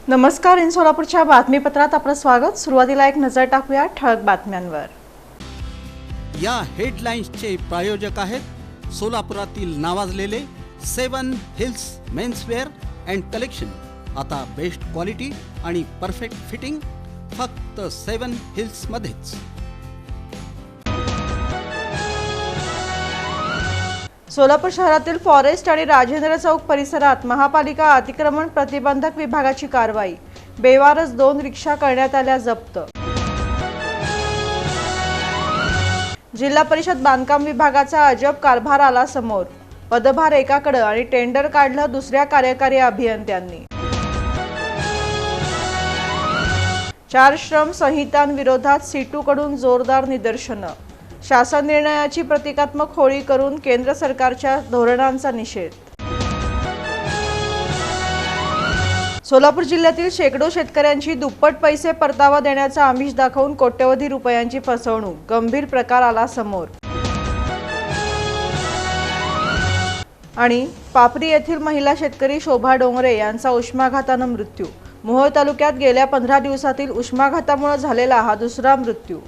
नमस्कार. इन सोलापूरच्या बातमीपत्रात आपलं स्वागत. सुरुवातीला एक नजर टाकूया ठळक बातम्यांवर. या हेडलाईन्सचे प्रायोजक आहेत सोलापुरातील नावाजलेले 7 हिल्स मेन्सवेअर अँड कलेक्शन. आता बेस्ट क्वालिटी आणि परफेक्ट फिटिंग फक्त 7 हिल्स मध्येच. सोलापूर शहरातील फॉरेस्ट आणि राजेंद्र चौक परिसरात महापालिका अतिक्रमण प्रतिबंधक विभागाची कारवाई. बेवारस 2 रिक्षा करण्यात आल्या जप्त. जिल्हा परिषद बांधकाम विभागाचा अजब कारभार आला समोर. पदभार एकाकडे आणि टेंडर काढलं दुसऱ्या कार्यकारी अभियंत्यांनी. 4 श्रम संहितांविरोधात सीटूकडून जोरदार निदर्शनं. शासन निर्णयाची प्रतिकात्मक होळी करून केंद्र सरकारच्या धोरणांचा निषेध. सोलापूर जिल्ह्यातील शेकडो शेतकऱ्यांची दुप्पट पैसे परतावा देण्याचा आमिष दाखवून कोट्यवधी रुपयांची फसवणूक. गंभीर प्रकार आला समोर. आणि पापरी येथील महिला शेतकरी शोभा डोंगरे यांचा उष्माघाताने मृत्यू. मोहोळ तालुक्यात गेल्या 15 दिवसातील उष्माघातामुळे झालेला हा दुसरा मृत्यू.